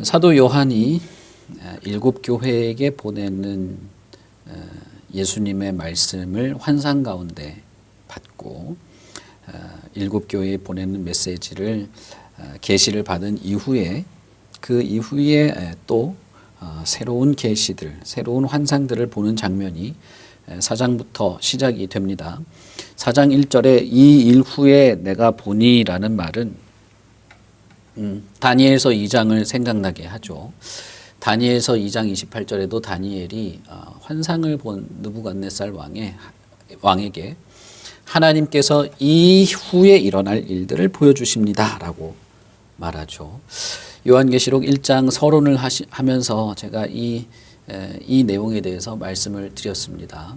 사도 요한이 일곱 교회에게 보내는 예수님의 말씀을 환상 가운데 받고 일곱 교회에 보내는 메시지를 계시를 받은 이후에 그 이후에 또 새로운 계시들, 새로운 환상들을 보는 장면이 4장부터 시작이 됩니다. 4장 1절에 이 일 후에 내가 보니라는 말은 다니엘서 2장을 생각나게 하죠. 다니엘서 2장 28절에도 다니엘이 환상을 본 느부갓네살 왕에게 하나님께서 이후에 일어날 일들을 보여주십니다 라고 말하죠. 요한계시록 1장 서론을 하면서 제가 이 내용에 대해서 말씀을 드렸습니다.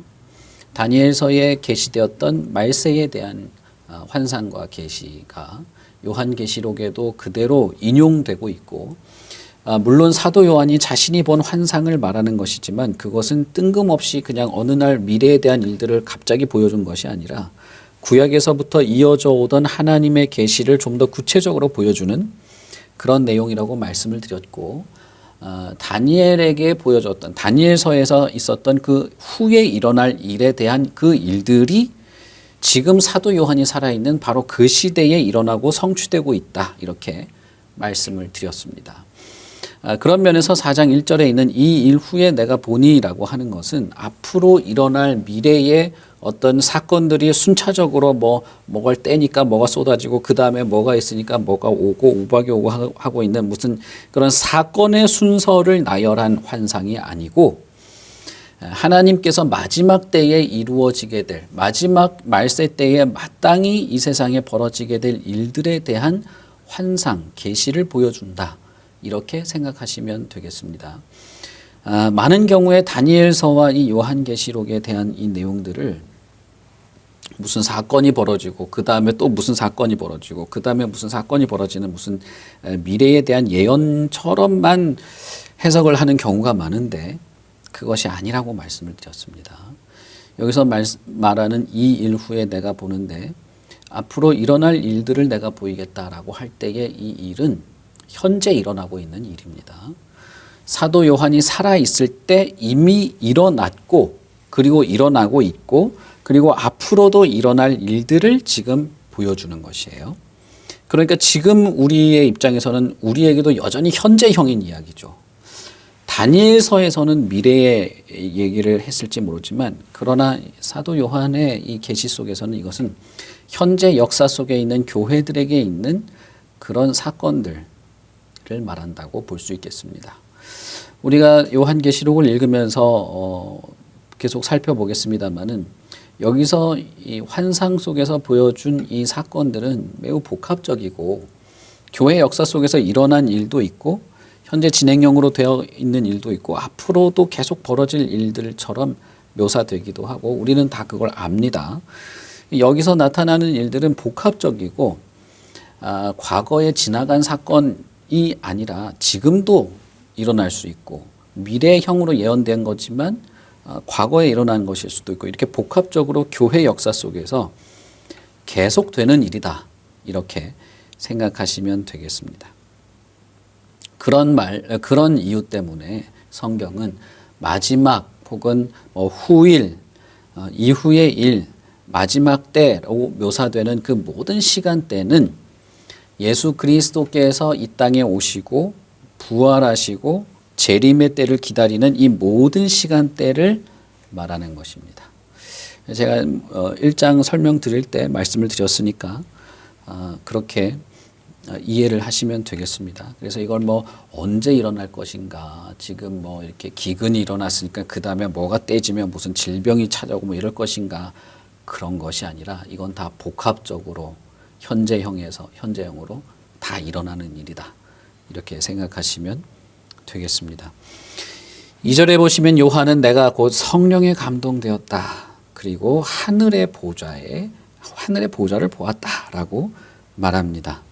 다니엘서에 계시되었던 말세에 대한 환상과 계시가 요한계시록에도 그대로 인용되고 있고, 물론 사도 요한이 자신이 본 환상을 말하는 것이지만 그것은 뜬금없이 그냥 어느 날 미래에 대한 일들을 갑자기 보여준 것이 아니라 구약에서부터 이어져 오던 하나님의 계시를 좀 더 구체적으로 보여주는 그런 내용이라고 말씀을 드렸고, 다니엘에게 보여줬던 다니엘서에서 있었던 그 후에 일어날 일에 대한 그 일들이 지금 사도 요한이 살아있는 바로 그 시대에 일어나고 성취되고 있다, 이렇게 말씀을 드렸습니다. 그런 면에서 4장 1절에 있는 이 일 후에 내가 보니라고 하는 것은 앞으로 일어날 미래의 어떤 사건들이 순차적으로 뭐가 떼니까 뭐가 쏟아지고 그 다음에 뭐가 있으니까 뭐가 오고 우박이 오고 하고 있는 무슨 그런 사건의 순서를 나열한 환상이 아니고, 하나님께서 마지막 때에 이루어지게 될, 마지막 말세 때에 마땅히 이 세상에 벌어지게 될 일들에 대한 환상, 계시를 보여준다, 이렇게 생각하시면 되겠습니다. 많은 경우에 다니엘서와 이 요한계시록에 대한 이 내용들을 무슨 사건이 벌어지고 그 다음에 또 무슨 사건이 벌어지고 그 다음에 무슨 사건이 벌어지는 무슨 미래에 대한 예언처럼만 해석을 하는 경우가 많은데 그것이 아니라고 말씀을 드렸습니다. 여기서 말하는 이 일 후에 내가 보는데 앞으로 일어날 일들을 내가 보이겠다라고 할 때의 이 일은 현재 일어나고 있는 일입니다. 사도 요한이 살아있을 때 이미 일어났고, 그리고 일어나고 있고, 그리고 앞으로도 일어날 일들을 지금 보여주는 것이에요. 그러니까 지금 우리의 입장에서는 우리에게도 여전히 현재형인 이야기죠. 다니엘서에서는 미래의 얘기를 했을지 모르지만, 그러나 사도 요한의 이 계시 속에서는 이것은 현재 역사 속에 있는 교회들에게 있는 그런 사건들을 말한다고 볼 수 있겠습니다. 우리가 요한계시록을 읽으면서 계속 살펴보겠습니다만은, 여기서 이 환상 속에서 보여준 이 사건들은 매우 복합적이고 교회 역사 속에서 일어난 일도 있고 현재 진행형으로 되어 있는 일도 있고 앞으로도 계속 벌어질 일들처럼 묘사되기도 하고 우리는 다 그걸 압니다. 여기서 나타나는 일들은 복합적이고 과거에 지나간 사건이 아니라 지금도 일어날 수 있고 미래형으로 예언된 거지만 과거에 일어난 것일 수도 있고 이렇게 복합적으로 교회 역사 속에서 계속되는 일이다, 이렇게 생각하시면 되겠습니다. 그런 이유 때문에 성경은 마지막 혹은 후일, 이후의 일, 마지막 때로 묘사되는 그 모든 시간대는 예수 그리스도께서 이 땅에 오시고 부활하시고 재림의 때를 기다리는 이 모든 시간대를 말하는 것입니다. 제가 1장 설명 드릴 때 말씀을 드렸으니까 그렇게 이해를 하시면 되겠습니다. 그래서 이걸 언제 일어날 것인가, 지금 이렇게 기근이 일어났으니까 그 다음에 뭐가 떼지면 무슨 질병이 찾아오고 이럴 것인가, 그런 것이 아니라 이건 다 복합적으로 현재형으로 다 일어나는 일이다, 이렇게 생각하시면 되겠습니다. 2절에 보시면 요한은 내가 곧 성령에 감동되었다, 그리고 하늘의 보좌를 보았다라고 말합니다.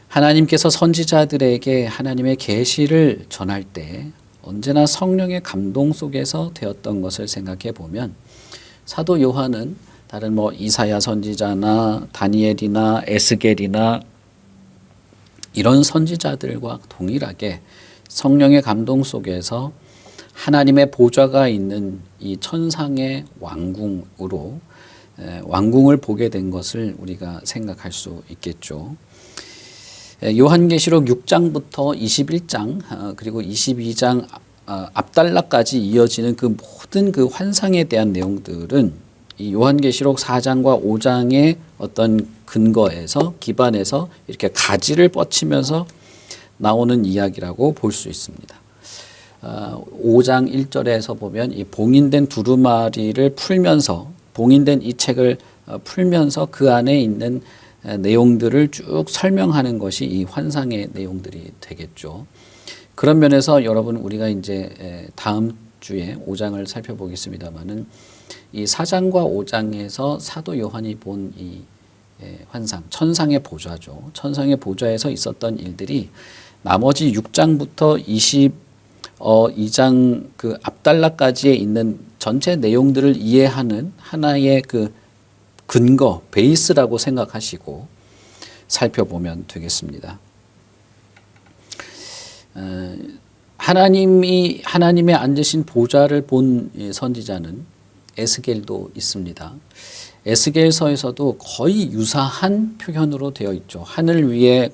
하나님께서 선지자들에게 하나님의 계시를 전할 때 언제나 성령의 감동 속에서 되었던 것을 생각해 보면 사도 요한은 다른 이사야 선지자나 다니엘이나 에스겔이나 이런 선지자들과 동일하게 성령의 감동 속에서 하나님의 보좌가 있는 이 천상의 왕궁으로 왕궁을 보게 된 것을 우리가 생각할 수 있겠죠. 요한계시록 6장부터 21장 그리고 22장 앞달락까지 이어지는 그 모든 그 환상에 대한 내용들은 이 요한계시록 4장과 5장의 어떤 근거에서 기반에서 이렇게 가지를 뻗치면서 나오는 이야기라고 볼 수 있습니다. 5장 1절에서 보면 이 봉인된 두루마리를 풀면서 봉인된 이 책을 풀면서 그 안에 있는 내용들을 쭉 설명하는 것이 이 환상의 내용들이 되겠죠. 그런 면에서 여러분 우리가 이제 다음 주에 5장을 살펴보겠습니다만은 이 4장과 5장에서 사도 요한이 본 이 환상, 천상의 보좌죠. 천상의 보좌에서 있었던 일들이 나머지 6장부터 22장 그 앞달락까지에 있는 전체 내용들을 이해하는 하나의 그 근거, 베이스라고 생각하시고 살펴보면 되겠습니다. 하나님의 앉으신 보좌를 본 선지자는 에스겔도 있습니다. 에스겔서에서도 거의 유사한 표현으로 되어 있죠. 하늘 위에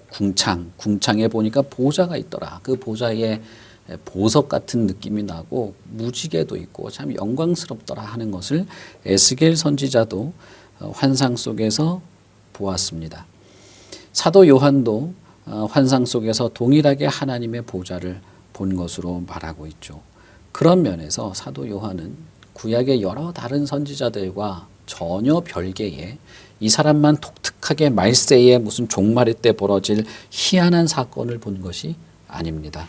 궁창에 보니까 보좌가 있더라. 그 보좌에 보석 같은 느낌이 나고 무지개도 있고 참 영광스럽더라 하는 것을 에스겔 선지자도 환상 속에서 보았습니다. 사도 요한도 환상 속에서 동일하게 하나님의 보좌를 본 것으로 말하고 있죠. 그런 면에서 사도 요한은 구약의 여러 다른 선지자들과 전혀 별개의 이 사람만 독특하게 말세에 무슨 종말의 때 벌어질 희한한 사건을 본 것이 아닙니다.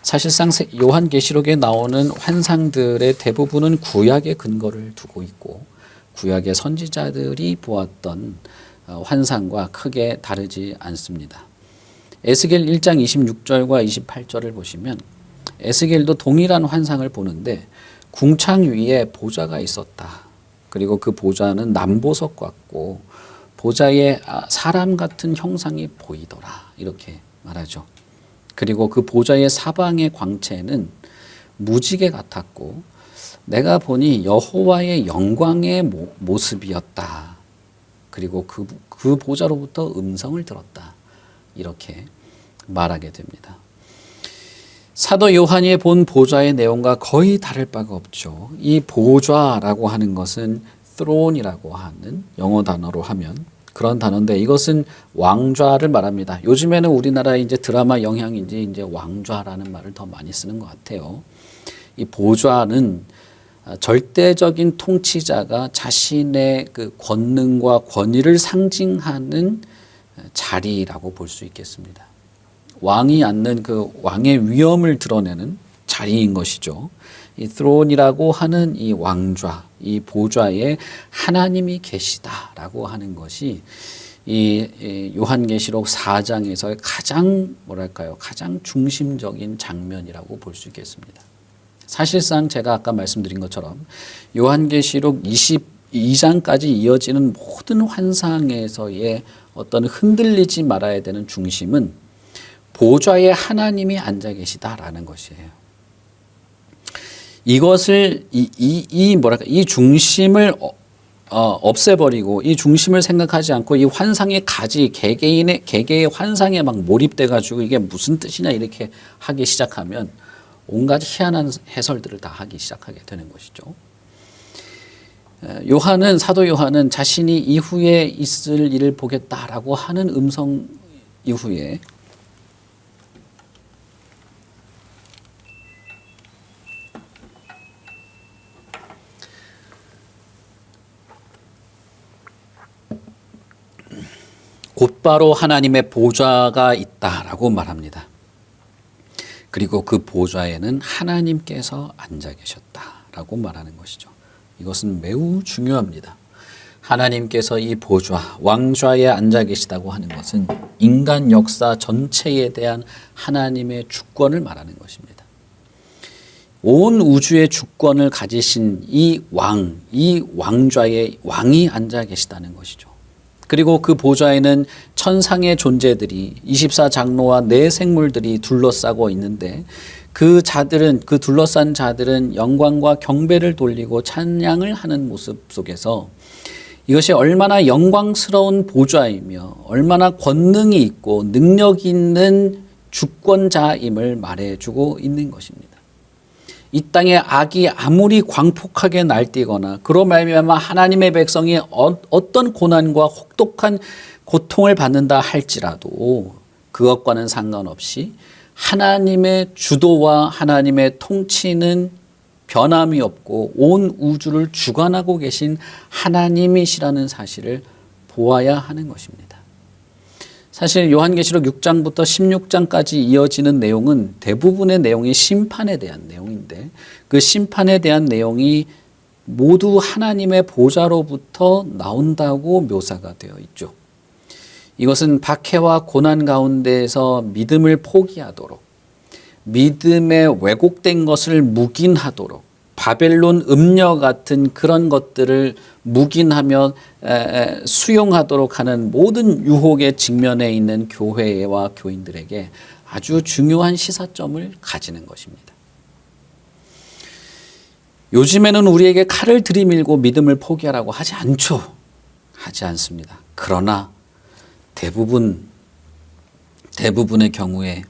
사실상 요한계시록에 나오는 환상들의 대부분은 구약의 근거를 두고 있고 구약의 선지자들이 보았던 환상과 크게 다르지 않습니다. 에스겔 1장 26절과 28절을 보시면 에스겔도 동일한 환상을 보는데 궁창 위에 보좌가 있었다. 그리고 그 보좌는 남보석 같고 보좌에 사람 같은 형상이 보이더라. 이렇게 말하죠. 그리고 그 보좌의 사방의 광채는 무지개 같았고 내가 보니 여호와의 영광의 모습이었다. 그리고 그 보좌로부터 음성을 들었다. 이렇게 말하게 됩니다. 사도 요한이 본 보좌의 내용과 거의 다를 바가 없죠. 이 보좌라고 하는 것은 throne이라고 하는 영어 단어로 하면 그런 단어인데 이것은 왕좌를 말합니다. 요즘에는 우리나라 이제 드라마 영향인지 이제 왕좌라는 말을 더 많이 쓰는 것 같아요. 이 보좌는 절대적인 통치자가 자신의 그 권능과 권위를 상징하는 자리라고 볼 수 있겠습니다. 왕이 앉는 그 왕의 위엄을 드러내는 자리인 것이죠. 이 throne이라고 하는 이 왕좌, 이 보좌에 하나님이 계시다라고 하는 것이 이 요한계시록 4장에서의 가장 가장 중심적인 장면이라고 볼 수 있겠습니다. 사실상 제가 아까 말씀드린 것처럼 요한계시록 22장까지 이어지는 모든 환상에서의 어떤 흔들리지 말아야 되는 중심은 보좌에 하나님이 앉아 계시다라는 것이에요. 이것을 이 중심을 없애버리고 이 중심을 생각하지 않고 이 환상의 가지 개개의 환상에 막 몰입돼 가지고 이게 무슨 뜻이냐 이렇게 하기 시작하면 온갖 희한한 해설들을 다 하기 시작하게 되는 것이죠. 사도 요한은 자신이 이후에 있을 일을 보겠다라고 하는 음성 이후에 곧바로 하나님의 보좌가 있다라고 말합니다. 그리고 그 보좌에는 하나님께서 앉아 계셨다라고 말하는 것이죠. 이것은 매우 중요합니다. 하나님께서 이 보좌, 왕좌에 앉아 계시다고 하는 것은 인간 역사 전체에 대한 하나님의 주권을 말하는 것입니다. 온 우주의 주권을 가지신 이 왕좌에 왕이 앉아 계시다는 것이죠. 그리고 그 보좌에는 천상의 존재들이 24장로와 네 생물들이 둘러싸고 있는데 그 둘러싼 자들은 영광과 경배를 돌리고 찬양을 하는 모습 속에서 이것이 얼마나 영광스러운 보좌이며 얼마나 권능이 있고 능력 있는 주권자임을 말해주고 있는 것입니다. 이 땅에 악이 아무리 광폭하게 날뛰거나 그로 말미암아 하나님의 백성이 어떤 고난과 혹독한 고통을 받는다 할지라도 그것과는 상관없이 하나님의 주도와 하나님의 통치는 변함이 없고 온 우주를 주관하고 계신 하나님이시라는 사실을 보아야 하는 것입니다. 사실 요한계시록 6장부터 16장까지 이어지는 내용은 대부분의 내용이 심판에 대한 내용인데 그 심판에 대한 내용이 모두 하나님의 보좌로부터 나온다고 묘사가 되어 있죠. 이것은 박해와 고난 가운데에서 믿음을 포기하도록, 믿음에 왜곡된 것을 묵인하도록, 바벨론 음녀 같은 그런 것들을 묵인하며 수용하도록 하는 모든 유혹의 직면에 있는 교회와 교인들에게 아주 중요한 시사점을 가지는 것입니다. 요즘에는 우리에게 칼을 들이밀고 믿음을 포기하라고 하지 않죠. 하지 않습니다. 그러나 대부분의 경우에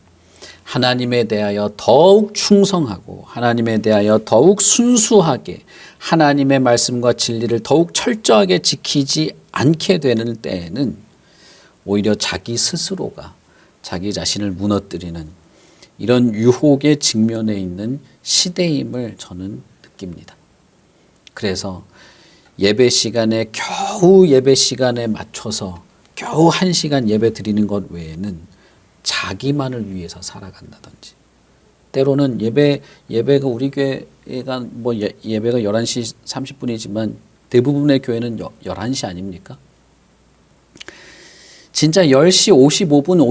하나님에 대하여 더욱 충성하고 하나님에 대하여 더욱 순수하게 하나님의 말씀과 진리를 더욱 철저하게 지키지 않게 되는 때에는 오히려 자기 스스로가 자기 자신을 무너뜨리는 이런 유혹의 직면에 있는 시대임을 저는 느낍니다. 그래서 예배 시간에 겨우 예배 시간에 맞춰서 겨우 1시간 예배 드리는 것 외에는 자기만을 위해서 살아간다든지 때로는 예배가 우리 교회가 예배가 11시 30분이지만 대부분의 교회는 11시 아닙니까? 진짜 10시 55분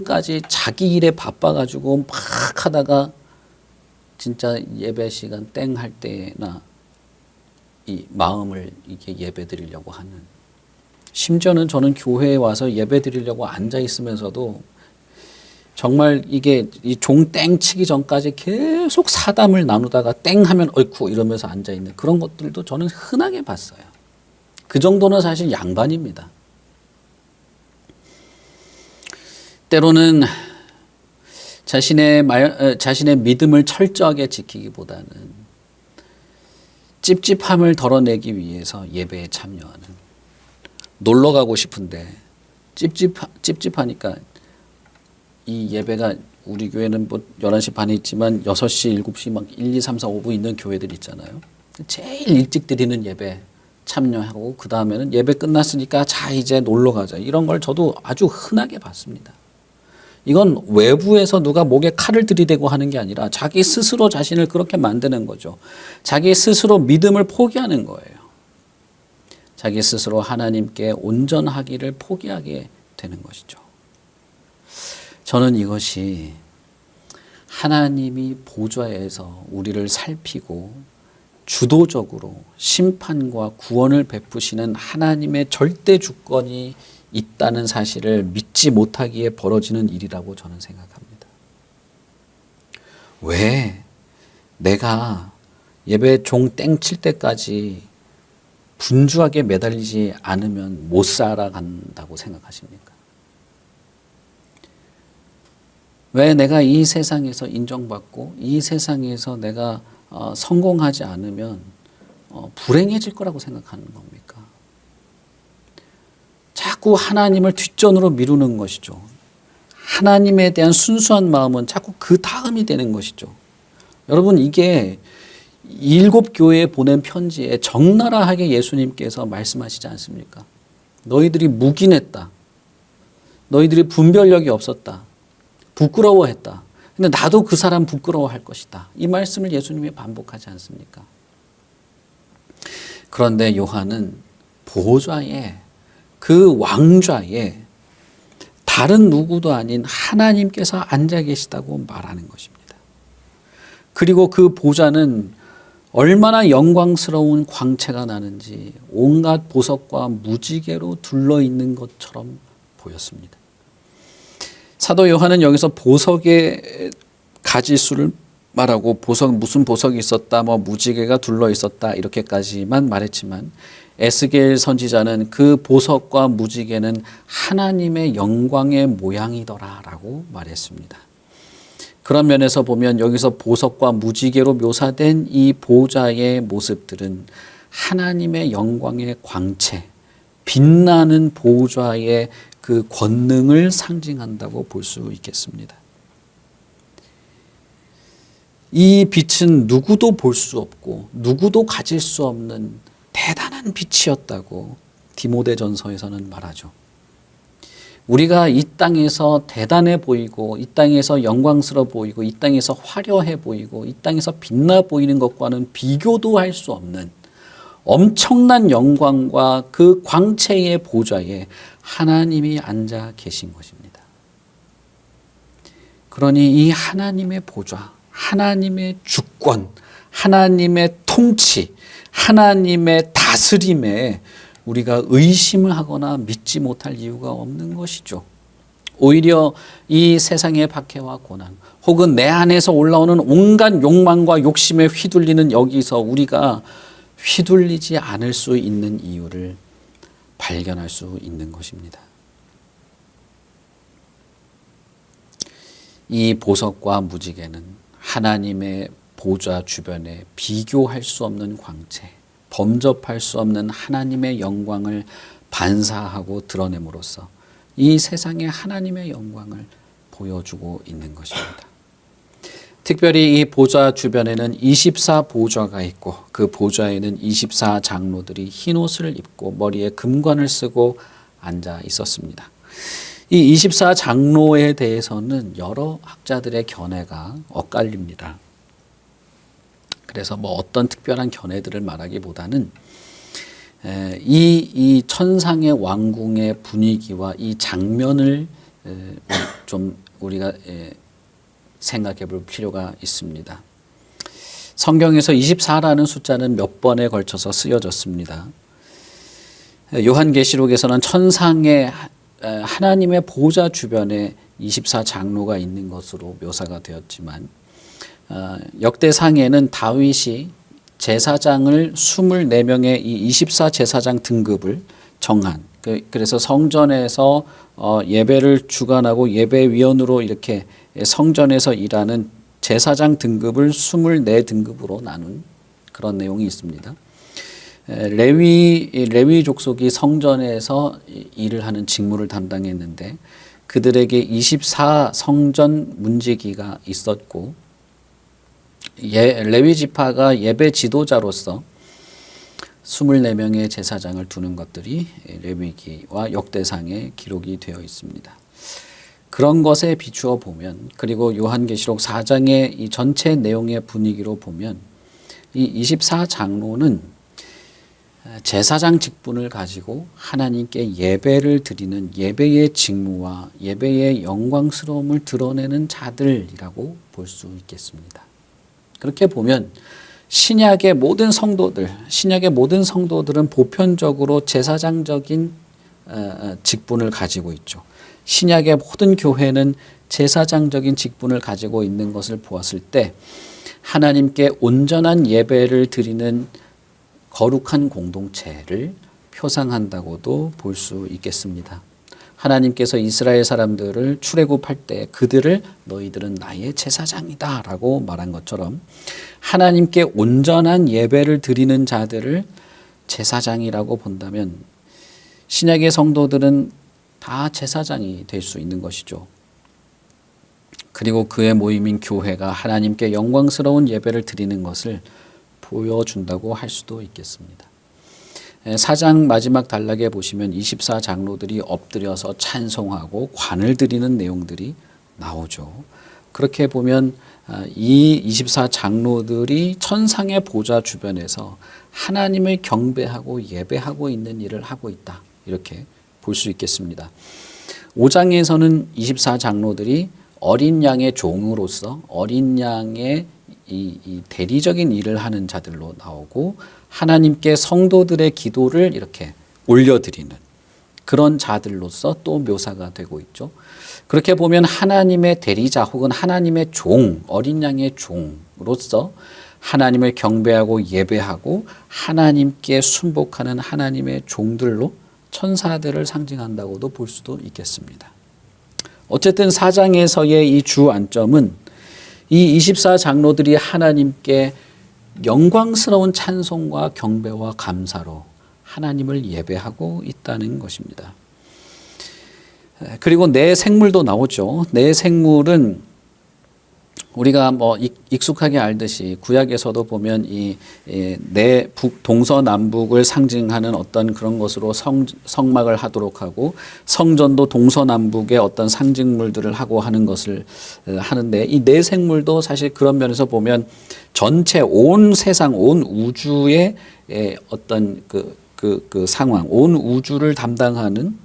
56분까지 자기 일에 바빠가지고 막 하다가 진짜 예배 시간 땡 할 때나 이 마음을 이게 예배 드리려고 하는, 심지어는 저는 교회에 와서 예배 드리려고 앉아 있으면서도 정말 이게 이 종 땡 치기 전까지 계속 사담을 나누다가 땡 하면 어이쿠 이러면서 앉아 있는 그런 것들도 저는 흔하게 봤어요. 그 정도는 사실 양반입니다. 때로는 자신의 믿음을 철저하게 지키기보다는 찝찝함을 덜어내기 위해서 예배에 참여하는, 놀러 가고 싶은데 찝찝하니까 이 예배가 우리 교회는 뭐 11시 반에 있지만 6시, 7시 막 1, 2, 3, 4, 5분 있는 교회들 있잖아요. 제일 일찍 드리는 예배 참여하고 그 다음에는 예배 끝났으니까 자 이제 놀러 가자. 이런 걸 저도 아주 흔하게 봤습니다. 이건 외부에서 누가 목에 칼을 들이대고 하는 게 아니라 자기 스스로 자신을 그렇게 만드는 거죠. 자기 스스로 믿음을 포기하는 거예요. 자기 스스로 하나님께 온전하기를 포기하게 되는 것이죠. 저는 이것이 하나님이 보좌에서 우리를 살피고 주도적으로 심판과 구원을 베푸시는 하나님의 절대 주권이 있다는 사실을 믿지 못하기에 벌어지는 일이라고 저는 생각합니다. 왜 내가 예배 종 땡 칠 때까지 분주하게 매달리지 않으면 못 살아간다고 생각하십니까? 왜 내가 이 세상에서 인정받고 이 세상에서 내가 성공하지 않으면 불행해질 거라고 생각하는 겁니까? 자꾸 하나님을 뒷전으로 미루는 것이죠. 하나님에 대한 순수한 마음은 자꾸 그 다음이 되는 것이죠. 여러분, 이게 7 교회에 보낸 편지에 적나라하게 예수님께서 말씀하시지 않습니까? 너희들이 묵인했다. 너희들이 분별력이 없었다. 부끄러워했다. 근데 나도 그 사람 부끄러워할 것이다. 이 말씀을 예수님이 반복하지 않습니까? 그런데 요한은 보좌에, 그 왕좌에 다른 누구도 아닌 하나님께서 앉아 계시다고 말하는 것입니다. 그리고 그 보좌는 얼마나 영광스러운 광채가 나는지 온갖 보석과 무지개로 둘러있는 것처럼 보였습니다. 사도 요한은 여기서 보석의 가지수를 말하고 무슨 보석이 있었다, 무지개가 둘러 있었다 이렇게까지만 말했지만 에스겔 선지자는 그 보석과 무지개는 하나님의 영광의 모양이더라라고 말했습니다. 그런 면에서 보면 여기서 보석과 무지개로 묘사된 이 보좌의 모습들은 하나님의 영광의 광채, 빛나는 보좌의 그 권능을 상징한다고 볼 수 있겠습니다. 이 빛은 누구도 볼 수 없고 누구도 가질 수 없는 대단한 빛이었다고 디모데전서에서는 말하죠. 우리가 이 땅에서 대단해 보이고 이 땅에서 영광스러워 보이고 이 땅에서 화려해 보이고 이 땅에서 빛나 보이는 것과는 비교도 할 수 없는 엄청난 영광과 그 광채의 보좌에 하나님이 앉아 계신 것입니다. 그러니 이 하나님의 보좌, 하나님의 주권, 하나님의 통치, 하나님의 다스림에 우리가 의심을 하거나 믿지 못할 이유가 없는 것이죠. 오히려 이 세상의 박해와 고난 혹은 내 안에서 올라오는 온갖 욕망과 욕심에 휘둘리는 여기서 우리가 휘둘리지 않을 수 있는 이유를 발견할 수 있는 것입니다. 이 보석과 무지개는 하나님의 보좌 주변에 비교할 수 없는 광채, 범접할 수 없는 하나님의 영광을 반사하고 드러냄으로써 이 세상에 하나님의 영광을 보여주고 있는 것입니다. 특별히 이 보좌 주변에는 24보좌가 있고 그 보좌에는 24장로들이 흰옷을 입고 머리에 금관을 쓰고 앉아 있었습니다. 이 24장로에 대해서는 여러 학자들의 견해가 엇갈립니다. 그래서 어떤 특별한 견해들을 말하기보다는 이 천상의 왕궁의 분위기와 이 장면을 좀 우리가 생각해 볼 필요가 있습니다. 성경에서 24라는 숫자는 몇 번에 걸쳐서 쓰여졌습니다. 요한계시록에서는 천상의 하나님의 보좌 주변에 24장로가 있는 것으로 묘사가 되었지만 역대상에는 다윗이 제사장을 24명의 이 24제사장 등급을 정한, 그래서 성전에서 예배를 주관하고 예배위원으로 이렇게 성전에서 일하는 제사장 등급을 24등급으로 나눈 그런 내용이 있습니다. 레위 족속이 성전에서 일을 하는 직무를 담당했는데 그들에게 24 성전 문지기가 있었고 레위 지파가 예배 지도자로서 24명의 제사장을 두는 것들이 레위기와 역대상에 기록이 되어 있습니다. 그런 것에 비추어 보면, 그리고 요한계시록 4장의 이 전체 내용의 분위기로 보면 이 24장로는 제사장 직분을 가지고 하나님께 예배를 드리는 예배의 직무와 예배의 영광스러움을 드러내는 자들이라고 볼 수 있겠습니다. 그렇게 보면 신약의 모든 성도들은 보편적으로 제사장적인 직분을 가지고 있죠. 신약의 모든 교회는 제사장적인 직분을 가지고 있는 것을 보았을 때 하나님께 온전한 예배를 드리는 거룩한 공동체를 표상한다고도 볼 수 있겠습니다. 하나님께서 이스라엘 사람들을 출애굽할 때 그들을 너희들은 나의 제사장이다 라고 말한 것처럼 하나님께 온전한 예배를 드리는 자들을 제사장이라고 본다면 신약의 성도들은 다 제사장이 될 수 있는 것이죠. 그리고 그의 모임인 교회가 하나님께 영광스러운 예배를 드리는 것을 보여준다고 할 수도 있겠습니다. 4장 마지막 단락에 보시면 24장로들이 엎드려서 찬송하고 관을 드리는 내용들이 나오죠. 그렇게 보면 이 24장로들이 천상의 보좌 주변에서 하나님을 경배하고 예배하고 있는 일을 하고 있다. 이렇게 볼 수 있겠습니다. 5장에서는 24장로들이 어린 양의 종으로서 어린 양의 이 대리적인 일을 하는 자들로 나오고 하나님께 성도들의 기도를 이렇게 올려드리는 그런 자들로서 또 묘사가 되고 있죠. 그렇게 보면 하나님의 대리자 혹은 하나님의 종, 어린 양의 종으로서 하나님을 경배하고 예배하고 하나님께 순복하는 하나님의 종들로 천사들을 상징한다고도 볼 수도 있겠습니다. 어쨌든 4장에서의 이 주 안점은 이 24장로들이 하나님께 영광스러운 찬송과 경배와 감사로 하나님을 예배하고 있다는 것입니다. 그리고 내 생물도 나오죠. 내 생물은 우리가 뭐 익숙하게 알듯이 구약에서도 보면 내 동서남북을 상징하는 어떤 그런 것으로 성막을 하도록 하고 성전도 동서남북의 어떤 상징물들을 하고 하는 것을 하는데 이 내 생물도 사실 그런 면에서 보면 전체 온 세상 온 우주의 어떤 그 상황 온 우주를 담당하는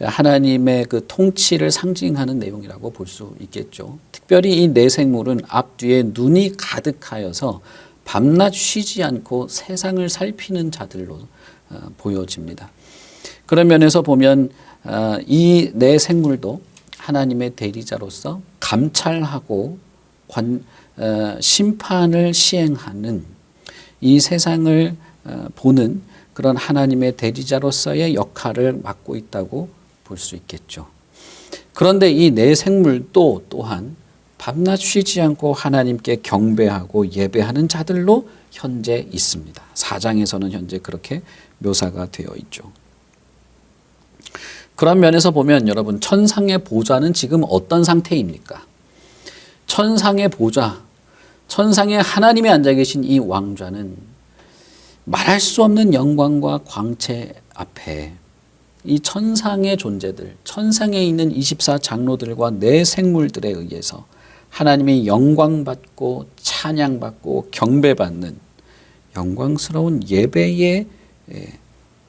하나님의 그 통치를 상징하는 내용이라고 볼 수 있겠죠. 특별히 이 네 생물은 앞뒤에 눈이 가득하여서 밤낮 쉬지 않고 세상을 살피는 자들로 보여집니다. 그런 면에서 보면 이 네 생물도 하나님의 대리자로서 감찰하고 심판을 시행하는 이 세상을 보는 그런 하나님의 대리자로서의 역할을 맡고 있다고 볼 수 있겠죠. 그런데 이 네 생물도 또한 밤낮 쉬지 않고 하나님께 경배하고 예배하는 자들로 현재 있습니다. 4장에서는 현재 그렇게 묘사가 되어 있죠. 그런 면에서 보면 여러분 천상의 보좌는 지금 어떤 상태입니까? 천상의 보좌, 천상에 하나님이 앉아 계신 이 왕좌는 말할 수 없는 영광과 광채 앞에 이 천상의 존재들, 천상에 있는 24장로들과 네 생물들에 의해서 하나님의 영광받고 찬양받고 경배받는 영광스러운 예배의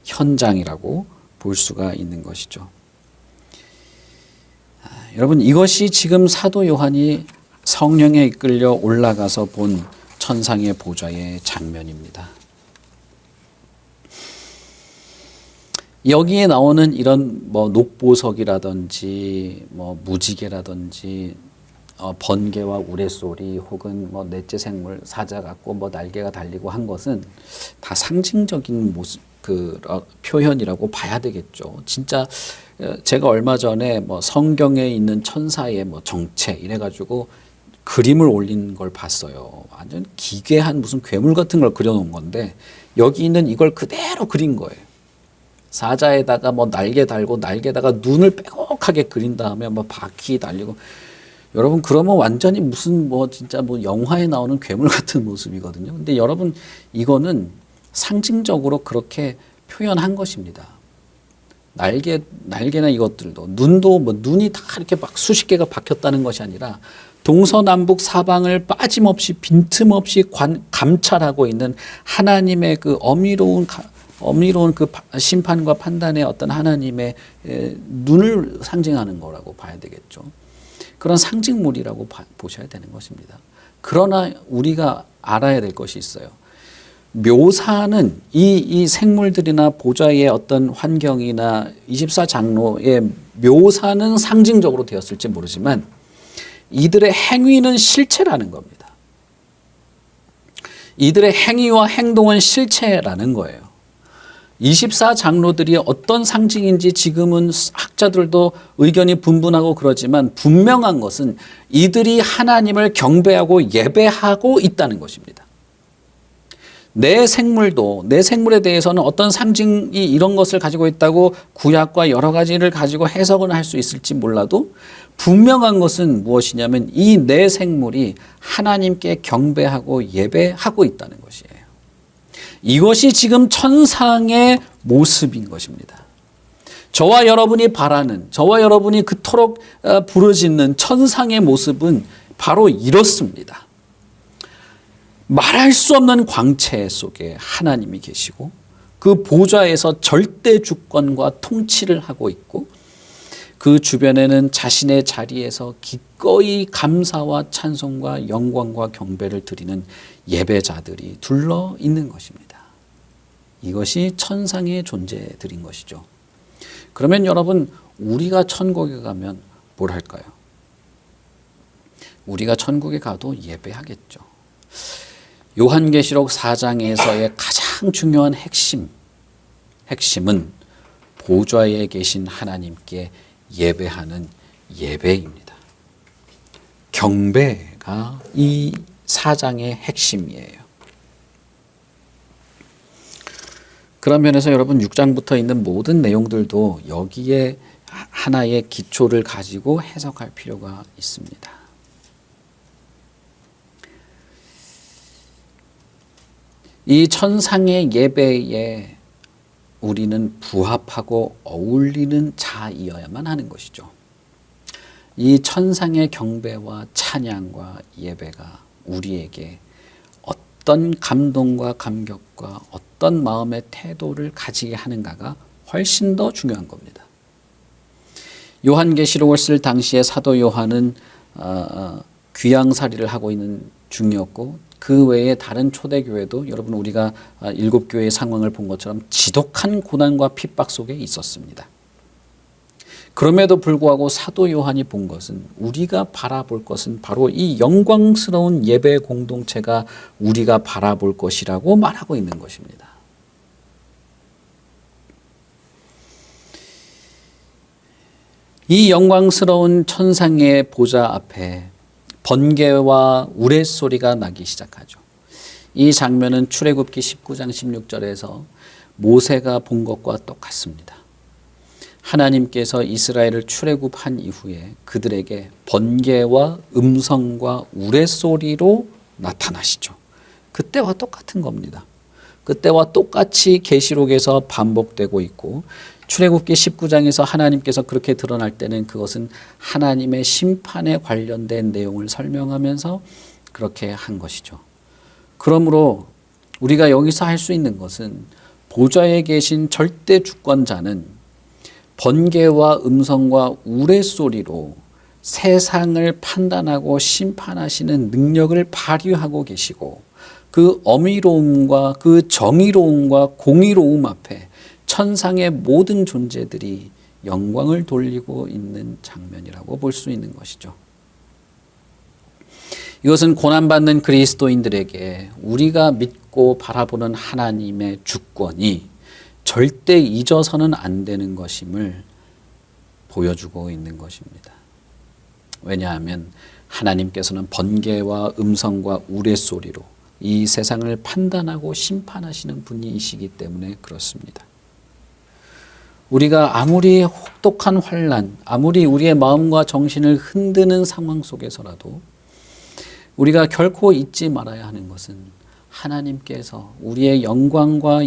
현장이라고 볼 수가 있는 것이죠. 여러분 이것이 지금 사도 요한이 성령에 이끌려 올라가서 본 천상의 보좌의 장면입니다. 여기에 나오는 이런 뭐 녹보석이라든지 뭐 무지개라든지 번개와 우레소리 혹은 뭐 넷째 생물 사자 같고 뭐 날개가 달리고 한 것은 다 상징적인 모습 표현이라고 봐야 되겠죠. 진짜 제가 얼마 전에 뭐 성경에 있는 천사의 뭐 정체 이래가지고 그림을 올린 걸 봤어요. 완전 기괴한 무슨 괴물 같은 걸 그려놓은 건데 여기 있는 이걸 그대로 그린 거예요. 사자에다가 뭐 날개 달고 날개에다가 눈을 빼곡하게 그린 다음에 뭐 바퀴 달리고 여러분 그러면 완전히 무슨 뭐 진짜 뭐 영화에 나오는 괴물 같은 모습이거든요. 근데 여러분 이거는 상징적으로 그렇게 표현한 것입니다. 날개나 이것들도 눈도 뭐 눈이 다 이렇게 막 수십 개가 박혔다는 것이 아니라 동서남북 사방을 빠짐없이 빈틈없이 감찰하고 있는 하나님의 그 어미로운 그 심판과 판단의 어떤 하나님의 눈을 상징하는 거라고 봐야 되겠죠. 그런 상징물이라고 보셔야 되는 것입니다. 그러나 우리가 알아야 될 것이 있어요. 묘사는 이 생물들이나 보좌의 어떤 환경이나 24장로의 묘사는 상징적으로 되었을지 모르지만 이들의 행위는 실체라는 겁니다. 이들의 행위와 행동은 실체라는 거예요. 24장로들이 어떤 상징인지 지금은 학자들도 의견이 분분하고 그러지만 분명한 것은 이들이 하나님을 경배하고 예배하고 있다는 것입니다. 내 생물에 대해서는 어떤 상징이 이런 것을 가지고 있다고 구약과 여러 가지를 가지고 해석은 할 수 있을지 몰라도 분명한 것은 무엇이냐면 이 내 생물이 하나님께 경배하고 예배하고 있다는 것이에요. 이것이 지금 천상의 모습인 것입니다. 저와 여러분이 바라는, 저와 여러분이 그토록 부르짖는 천상의 모습은 바로 이렇습니다. 말할 수 없는 광채 속에 하나님이 계시고 그 보좌에서 절대 주권과 통치를 하고 있고 그 주변에는 자신의 자리에서 기꺼이 감사와 찬송과 영광과 경배를 드리는 예배자들이 둘러 있는 것입니다. 이것이 천상의 존재들인 것이죠. 그러면 여러분, 우리가 천국에 가면 뭘 할까요? 우리가 천국에 가도 예배하겠죠. 요한계시록 4장에서의 가장 중요한 핵심은 보좌에 계신 하나님께 예배하는 예배입니다. 경배가 이 4장의 핵심이에요. 그런 면에서 여러분 6장부터 있는 모든 내용들도 여기에 하나의 기초를 가지고 해석할 필요가 있습니다. 이 천상의 예배에 우리는 부합하고 어울리는 자이어야만 하는 것이죠. 이 천상의 경배와 찬양과 예배가 우리에게 어떤 감동과 감격과 어떤 마음의 태도를 가지게 하는가가 훨씬 더 중요한 겁니다. 요한계시록을 쓸 당시에 사도 요한은 귀양살이를 하고 있는 중이었고, 그 외에 다른 초대교회도 여러분 우리가 7교회의 상황을 본 것처럼 지독한 고난과 핍박 속에 있었습니다. 그럼에도 불구하고 사도 요한이 본 것은, 우리가 바라볼 것은 바로 이 영광스러운 예배 공동체가 우리가 바라볼 것이라고 말하고 있는 것입니다. 이 영광스러운 천상의 보좌 앞에 번개와 우레소리가 나기 시작하죠. 이 장면은 출애굽기 19장 16절에서 모세가 본 것과 똑같습니다. 하나님께서 이스라엘을 출애굽한 이후에 그들에게 번개와 음성과 우레소리로 나타나시죠. 그때와 똑같은 겁니다. 그때와 똑같이 계시록에서 반복되고 있고, 출애굽기 19장에서 하나님께서 그렇게 드러날 때는 그것은 하나님의 심판에 관련된 내용을 설명하면서 그렇게 한 것이죠. 그러므로 우리가 여기서 할 수 있는 것은, 보좌에 계신 절대 주권자는 번개와 음성과 우레소리로 세상을 판단하고 심판하시는 능력을 발휘하고 계시고, 그 어미로움과 그 정의로움과 공의로움 앞에 천상의 모든 존재들이 영광을 돌리고 있는 장면이라고 볼 수 있는 것이죠. 이것은 고난받는 그리스도인들에게 우리가 믿고 바라보는 하나님의 주권이 절대 잊어서는 안 되는 것임을 보여주고 있는 것입니다. 왜냐하면 하나님께서는 번개와 음성과 우레소리로 이 세상을 판단하고 심판하시는 분이시기 때문에 그렇습니다. 우리가 아무리 혹독한 환난, 아무리 우리의 마음과 정신을 흔드는 상황 속에서라도 우리가 결코 잊지 말아야 하는 것은, 하나님께서, 우리의 영광과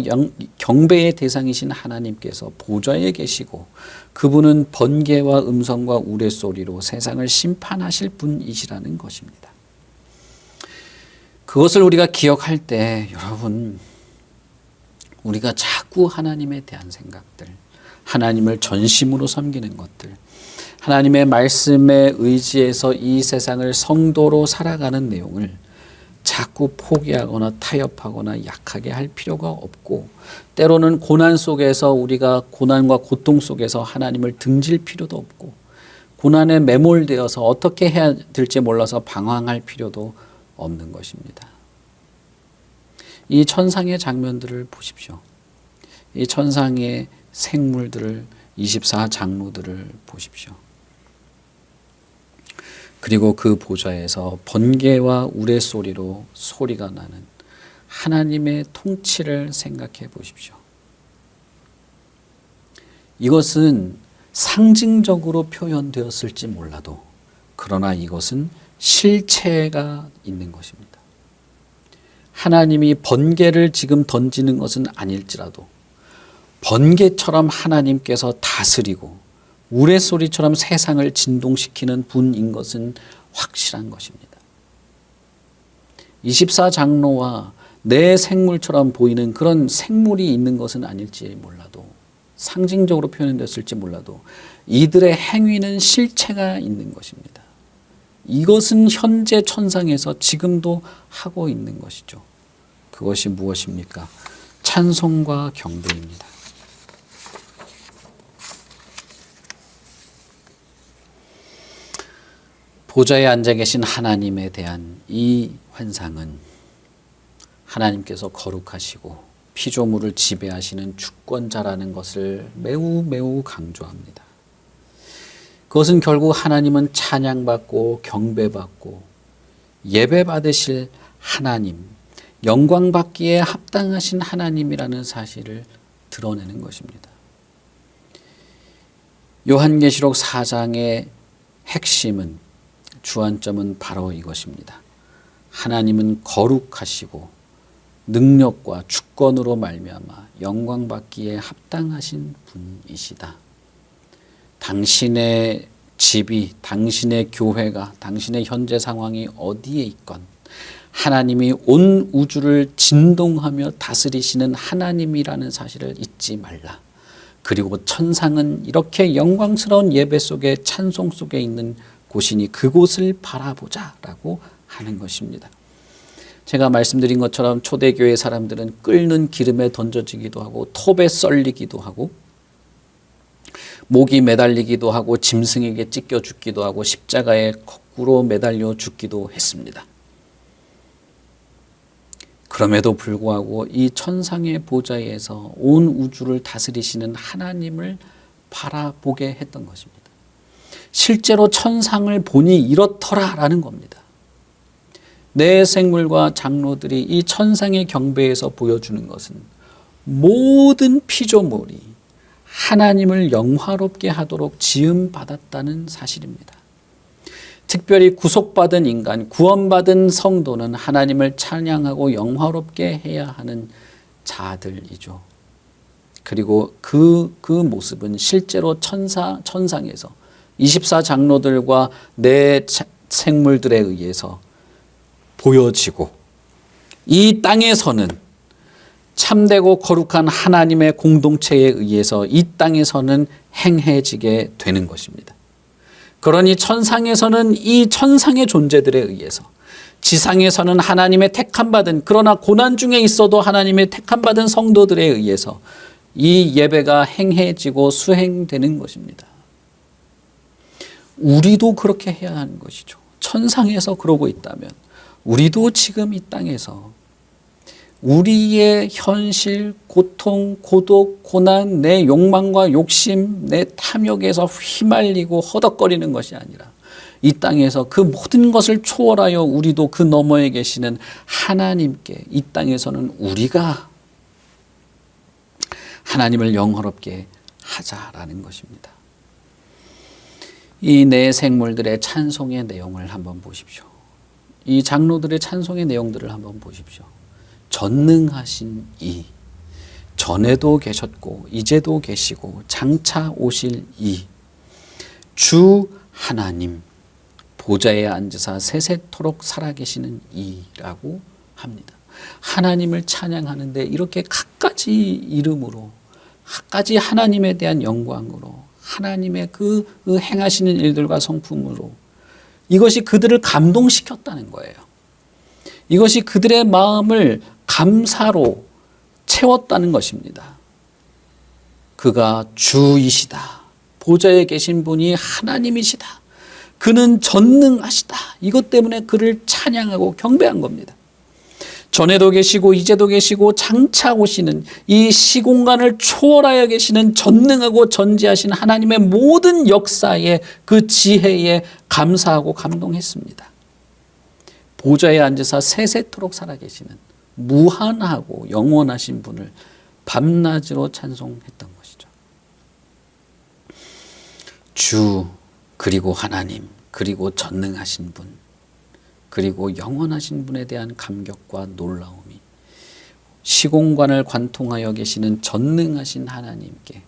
경배의 대상이신 하나님께서 보좌에 계시고, 그분은 번개와 음성과 우레소리로 세상을 심판하실 분이시라는 것입니다. 그것을 우리가 기억할 때 여러분, 우리가 자꾸 하나님에 대한 생각들, 하나님을 전심으로 섬기는 것들, 하나님의 말씀에 의지해서 이 세상을 성도로 살아가는 내용을 자꾸 포기하거나 타협하거나 약하게 할 필요가 없고, 때로는 고난 속에서 우리가 고난과 고통 속에서 하나님을 등질 필요도 없고, 고난에 매몰되어서 어떻게 해야 될지 몰라서 방황할 필요도 없는 것입니다. 이 천상의 장면들을 보십시오. 이 천상의 생물들을, 24장로들을 보십시오. 그리고 그 보좌에서 번개와 우레소리로 소리가 나는 하나님의 통치를 생각해 보십시오. 이것은 상징적으로 표현되었을지 몰라도, 그러나 이것은 실체가 있는 것입니다. 하나님이 번개를 지금 던지는 것은 아닐지라도 번개처럼 하나님께서 다스리고 우레소리처럼 세상을 진동시키는 분인 것은 확실한 것입니다. 24장로와 내 생물처럼 보이는 그런 생물이 있는 것은 아닐지 몰라도, 상징적으로 표현됐을지 몰라도, 이들의 행위는 실체가 있는 것입니다. 이것은 현재 천상에서 지금도 하고 있는 것이죠. 그것이 무엇입니까? 찬송과 경배입니다. 보좌에 앉아 계신 하나님에 대한 이 환상은 하나님께서 거룩하시고 피조물을 지배하시는 주권자라는 것을 매우 강조합니다. 그것은 결국 하나님은 찬양받고 경배받고 예배받으실 하나님, 영광받기에 합당하신 하나님이라는 사실을 드러내는 것입니다. 요한계시록 4장의 핵심은, 주안점은 바로 이것입니다. 하나님은 거룩하시고 능력과 주권으로 말미암아 영광받기에 합당하신 분이시다. 당신의 집이, 당신의 교회가, 당신의 현재 상황이 어디에 있건 하나님이 온 우주를 진동하며 다스리시는 하나님이라는 사실을 잊지 말라. 그리고 천상은 이렇게 영광스러운 예배 속에, 찬송 속에 있는 곳이니 그곳을 바라보자 라고 하는 것입니다. 제가 말씀드린 것처럼 초대교회 사람들은 끓는 기름에 던져지기도 하고 톱에 썰리기도 하고 목이 매달리기도 하고 짐승에게 찢겨 죽기도 하고 십자가에 거꾸로 매달려 죽기도 했습니다. 그럼에도 불구하고 이 천상의 보좌에서 온 우주를 다스리시는 하나님을 바라보게 했던 것입니다. 실제로 천상을 보니 이렇더라라는 겁니다. 내 생물과 장로들이 이 천상의 경배에서 보여주는 것은 모든 피조물이 하나님을 영화롭게 하도록 지음받았다는 사실입니다. 특별히 구속받은 인간, 구원받은 성도는 하나님을 찬양하고 영화롭게 해야 하는 자들이죠. 그리고 그 모습은 실제로 천상에서 24장로들과 내 생물들에 의해서 보여지고, 이 땅에서는 참되고 거룩한 하나님의 공동체에 의해서 이 땅에서는 행해지게 되는 것입니다. 그러니 천상에서는 이 천상의 존재들에 의해서, 지상에서는 하나님의 택함받은, 그러나 고난 중에 있어도 하나님의 택함받은 성도들에 의해서 이 예배가 행해지고 수행되는 것입니다. 우리도 그렇게 해야 하는 것이죠. 천상에서 그러고 있다면 우리도 지금 이 땅에서 우리의 현실, 고통, 고독, 고난, 내 욕망과 욕심, 내 탐욕에서 휘말리고 허덕거리는 것이 아니라 이 땅에서 그 모든 것을 초월하여 우리도 그 너머에 계시는 하나님께, 이 땅에서는 우리가 하나님을 영화롭게 하자라는 것입니다. 이 내 생물들의 찬송의 내용을 한번 보십시오. 이 장로들의 찬송의 내용들을 한번 보십시오. 전능하신 이, 전에도 계셨고 이제도 계시고 장차 오실 이, 주 하나님, 보좌에 앉으사 세세토록 살아계시는 이라고 합니다. 하나님을 찬양하는데 이렇게 갖가지 이름으로, 갖가지 하나님에 대한 영광으로, 하나님의 그 행하시는 일들과 성품으로 이것이 그들을 감동시켰다는 거예요. 이것이 그들의 마음을 감사로 채웠다는 것입니다. 그가 주이시다. 보좌에 계신 분이 하나님이시다. 그는 전능하시다. 이것 때문에 그를 찬양하고 경배한 겁니다. 전에도 계시고 이제도 계시고 장차 오시는, 이 시공간을 초월하여 계시는 전능하고 전지하신 하나님의 모든 역사에, 그 지혜에 감사하고 감동했습니다. 보좌에 앉으사 세세토록 살아계시는 무한하고 영원하신 분을 밤낮으로 찬송했던 것이죠. 주, 그리고 하나님, 그리고 전능하신 분, 그리고 영원하신 분에 대한 감격과 놀라움이 시공간을 관통하여 계시는 전능하신 하나님께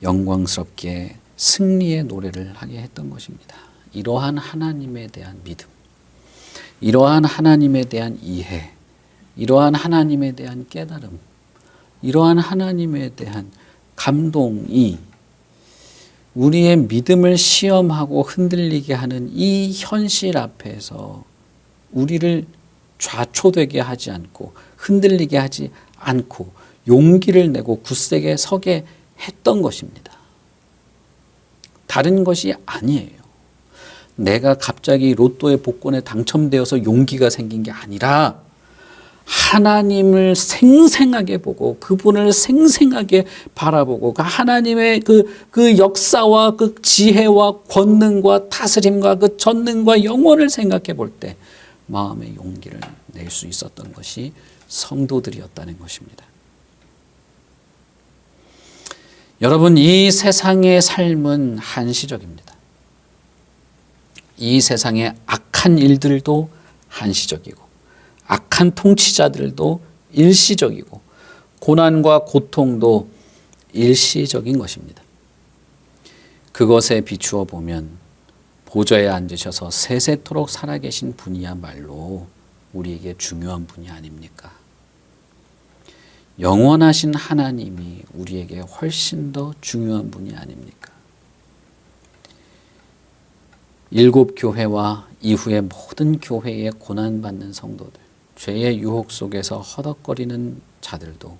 영광스럽게 승리의 노래를 하게 했던 것입니다. 이러한 하나님에 대한 믿음, 이러한 하나님에 대한 이해, 이러한 하나님에 대한 깨달음, 이러한 하나님에 대한 감동이 우리의 믿음을 시험하고 흔들리게 하는 이 현실 앞에서 우리를 좌초되게 하지 않고 흔들리게 하지 않고 용기를 내고 굳세게 서게 했던 것입니다. 다른 것이 아니에요. 내가 갑자기 로또의 복권에 당첨되어서 용기가 생긴 게 아니라 하나님을 생생하게 보고 그분을 생생하게 바라보고 그 하나님의 그 역사와 그 지혜와 권능과 다스림과 그 전능과 영원을 생각해 볼 때 마음의 용기를 낼 수 있었던 것이 성도들이었다는 것입니다. 여러분, 이 세상의 삶은 한시적입니다. 이 세상의 악한 일들도 한시적이고 악한 통치자들도 일시적이고 고난과 고통도 일시적인 것입니다. 그것에 비추어 보면 보좌에 앉으셔서 세세토록 살아계신 분이야말로 우리에게 중요한 분이 아닙니까? 영원하신 하나님이 우리에게 훨씬 더 중요한 분이 아닙니까? 일곱 교회와 이후의 모든 교회에 고난받는 성도들, 죄의 유혹 속에서 허덕거리는 자들도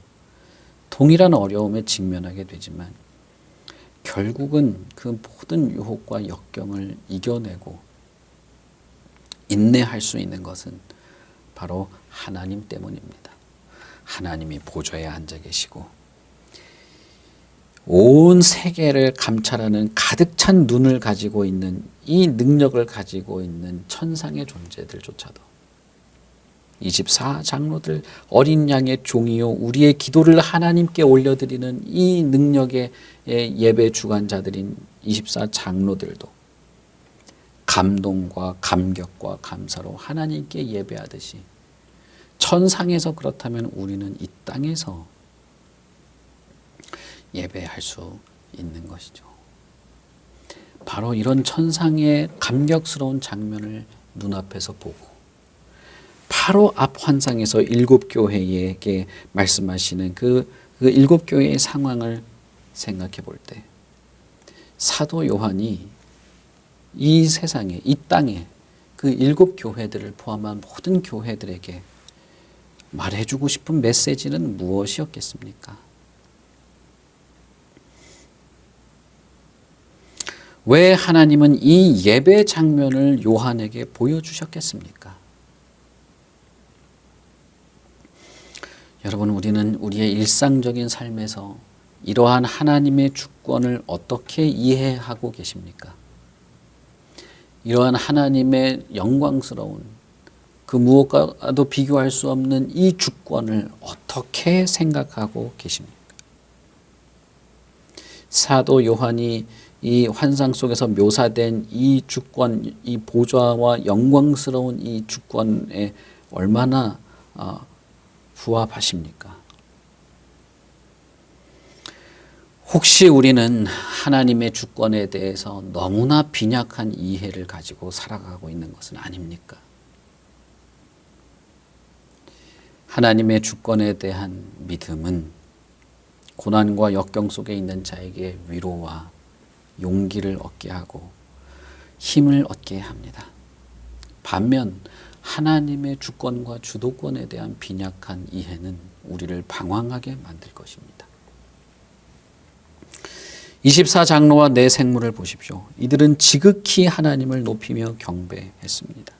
동일한 어려움에 직면하게 되지만 결국은 그 모든 유혹과 역경을 이겨내고 인내할 수 있는 것은 바로 하나님 때문입니다. 하나님이 보좌에 앉아 계시고 온 세계를 감찰하는 가득 찬 눈을 가지고 있는 이 능력을 가지고 있는 천상의 존재들조차도 24장로들 어린 양의 종이요 우리의 기도를 하나님께 올려드리는 이 능력의 예배 주관자들인 24장로들도 감동과 감격과 감사로 하나님께 예배하듯이 천상에서 그렇다면 우리는 이 땅에서 예배할 수 있는 것이죠. 바로 이런 천상의 감격스러운 장면을 눈앞에서 보고 바로 앞 환상에서 일곱 교회에게 말씀하시는 그 일곱 교회의 상황을 생각해 볼 때 사도 요한이 이 세상에 이 땅에 그 일곱 교회들을 포함한 모든 교회들에게 말해주고 싶은 메시지는 무엇이었겠습니까? 왜 하나님은 이 예배 장면을 요한에게 보여주셨겠습니까? 여러분, 우리는 우리의 일상적인 삶에서 이러한 하나님의 주권을 어떻게 이해하고 계십니까? 이러한 하나님의 영광스러운 그 무엇과도 비교할 수 없는 이 주권을 어떻게 생각하고 계십니까? 사도 요한이 이 환상 속에서 묘사된 이 주권, 이 보좌와 영광스러운 이 주권에 얼마나 부합하십니까? 혹시 우리는 하나님의 주권에 대해서 너무나 빈약한 이해를 가지고 살아가고 있는 것은 아닙니까? 하나님의 주권에 대한 믿음은 고난과 역경 속에 있는 자에게 위로와 용기를 얻게 하고 힘을 얻게 합니다. 반면 하나님의 주권과 주도권에 대한 빈약한 이해는 우리를 방황하게 만들 것입니다. 24장로와 네 생물을 보십시오. 이들은 지극히 하나님을 높이며 경배했습니다.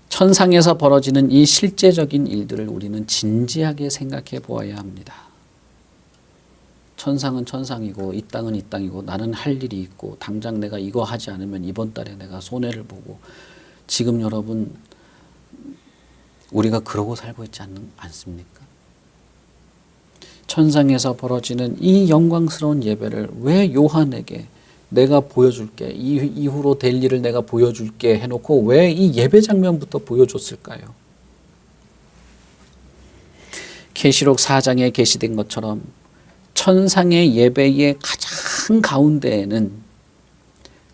천상에서 벌어지는 이 실제적인 일들을 우리는 진지하게 생각해 보아야 합니다. 천상은 천상이고 이 땅은 이 땅이고 나는 할 일이 있고 당장 내가 이거 하지 않으면 이번 달에 내가 손해를 보고 지금 여러분 우리가 그러고 살고 있지 않습니까? 천상에서 벌어지는 이 영광스러운 예배를 왜 요한에게 내가 보여줄게, 이후로 될 일을 내가 보여줄게 해놓고 왜 이 예배 장면부터 보여줬을까요? 계시록 4장에 게시된 것처럼 천상의 예배의 가장 가운데에는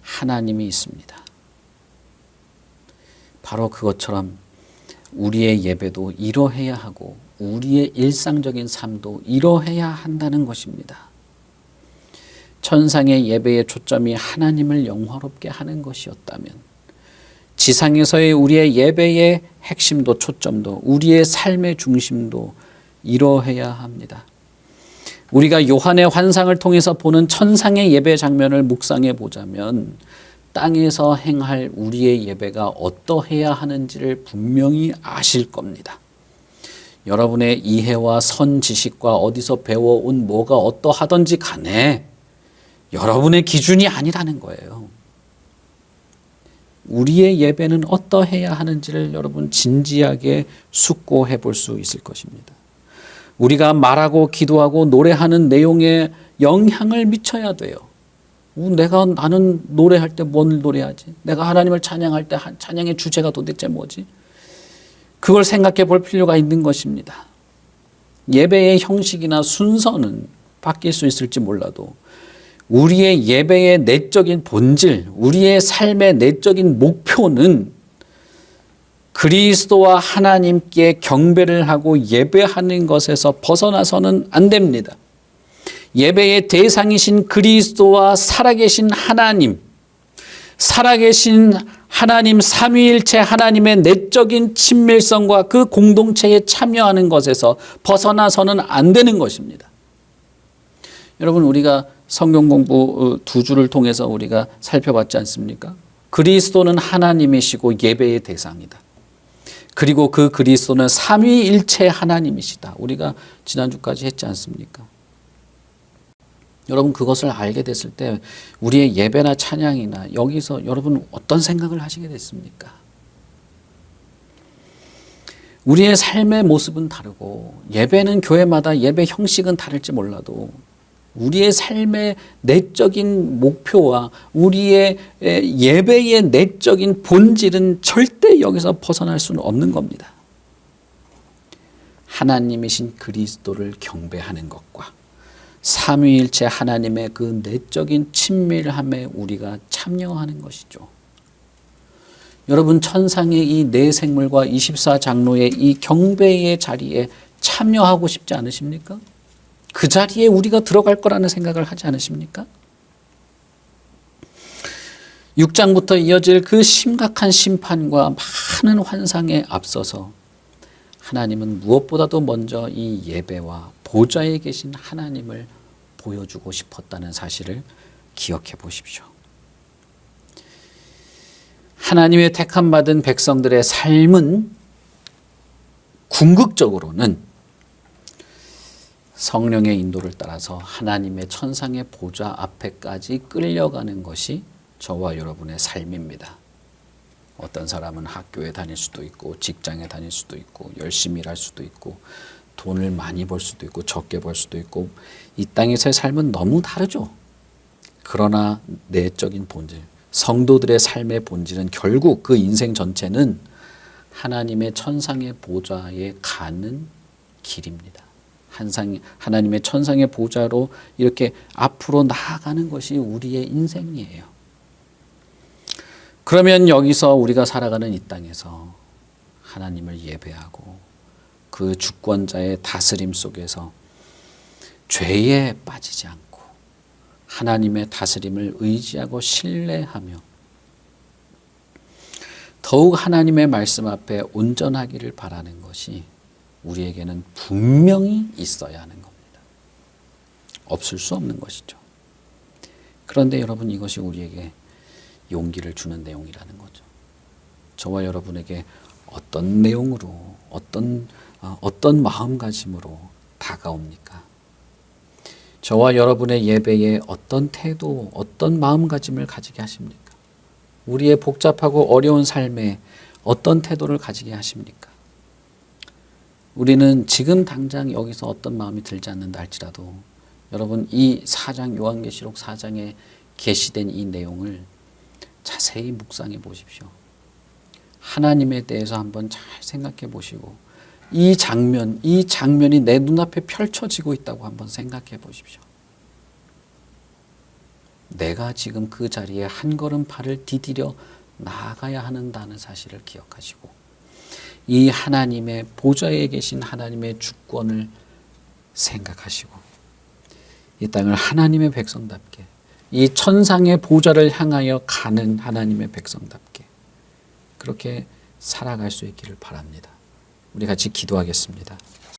하나님이 있습니다. 바로 그것처럼 우리의 예배도 이러해야 하고 우리의 일상적인 삶도 이러해야 한다는 것입니다. 천상의 예배의 초점이 하나님을 영화롭게 하는 것이었다면 지상에서의 우리의 예배의 핵심도 초점도 우리의 삶의 중심도 이러해야 합니다. 우리가 요한의 환상을 통해서 보는 천상의 예배 장면을 묵상해 보자면 땅에서 행할 우리의 예배가 어떠해야 하는지를 분명히 아실 겁니다. 여러분의 이해와 선지식과 어디서 배워온 뭐가 어떠하든지 간에 여러분의 기준이 아니라는 거예요. 우리의 예배는 어떠해야 하는지를 여러분 진지하게 숙고해 볼 수 있을 것입니다. 우리가 말하고 기도하고 노래하는 내용에 영향을 미쳐야 돼요. 나는 노래할 때 뭘 노래하지? 내가 하나님을 찬양할 때 찬양의 주제가 도대체 뭐지? 그걸 생각해 볼 필요가 있는 것입니다. 예배의 형식이나 순서는 바뀔 수 있을지 몰라도 우리의 예배의 내적인 본질, 우리의 삶의 내적인 목표는 그리스도와 하나님께 경배를 하고 예배하는 것에서 벗어나서는 안 됩니다. 예배의 대상이신 그리스도와 살아계신 하나님, 살아계신 하나님 삼위일체 하나님의 내적인 친밀성과 그 공동체에 참여하는 것에서 벗어나서는 안 되는 것입니다. 여러분, 우리가 성경 공부 두 주를 통해서 우리가 살펴봤지 않습니까? 그리스도는 하나님이시고 예배의 대상이다. 그리고 그 그리스도는 삼위일체 하나님이시다. 우리가 지난주까지 했지 않습니까? 여러분, 그것을 알게 됐을 때 우리의 예배나 찬양이나 여기서 여러분 어떤 생각을 하시게 됐습니까? 우리의 삶의 모습은 다르고 예배는 교회마다 예배 형식은 다를지 몰라도 우리의 삶의 내적인 목표와 우리의 예배의 내적인 본질은 절대 여기서 벗어날 수는 없는 겁니다. 하나님이신 그리스도를 경배하는 것과 삼위일체 하나님의 그 내적인 친밀함에 우리가 참여하는 것이죠. 여러분, 천상의 이 네 생물과 24장로의 이 경배의 자리에 참여하고 싶지 않으십니까? 그 자리에 우리가 들어갈 거라는 생각을 하지 않으십니까? 6장부터 이어질 그 심각한 심판과 많은 환상에 앞서서 하나님은 무엇보다도 먼저 이 예배와 보좌에 계신 하나님을 보여주고 싶었다는 사실을 기억해 보십시오. 하나님의 택함받은 백성들의 삶은 궁극적으로는 성령의 인도를 따라서 하나님의 천상의 보좌 앞에까지 끌려가는 것이 저와 여러분의 삶입니다. 어떤 사람은 학교에 다닐 수도 있고 직장에 다닐 수도 있고 열심히 일할 수도 있고 돈을 많이 벌 수도 있고 적게 벌 수도 있고 이 땅에서의 삶은 너무 다르죠. 그러나 내적인 본질, 성도들의 삶의 본질은 결국 그 인생 전체는 하나님의 천상의 보좌에 가는 길입니다. 하나님의 천상의 보좌로 이렇게 앞으로 나아가는 것이 우리의 인생이에요. 그러면 여기서 우리가 살아가는 이 땅에서 하나님을 예배하고 그 주권자의 다스림 속에서 죄에 빠지지 않고 하나님의 다스림을 의지하고 신뢰하며 더욱 하나님의 말씀 앞에 온전하기를 바라는 것이 우리에게는 분명히 있어야 하는 겁니다. 없을 수 없는 것이죠. 그런데 여러분, 이것이 우리에게 용기를 주는 내용이라는 거죠. 저와 여러분에게 어떤 내용으로 어떤 마음가짐으로 다가옵니까? 저와 여러분의 예배에 어떤 태도, 어떤 마음가짐을 가지게 하십니까? 우리의 복잡하고 어려운 삶에 어떤 태도를 가지게 하십니까? 우리는 지금 당장 여기서 어떤 마음이 들지 않는다 할지라도 여러분, 이 4장 요한계시록 4장에 계시된 이 내용을 자세히 묵상해 보십시오. 하나님에 대해서 한번 잘 생각해 보시고 이 장면이 내 눈앞에 펼쳐지고 있다고 한번 생각해 보십시오. 내가 지금 그 자리에 한 걸음 발을 디디려 나아가야 한다는 사실을 기억하시고 이 하나님의 보좌에 계신 하나님의 주권을 생각하시고 이 땅을 하나님의 백성답게, 이 천상의 보좌를 향하여 가는 하나님의 백성답게 그렇게 살아갈 수 있기를 바랍니다. 우리 같이 기도하겠습니다.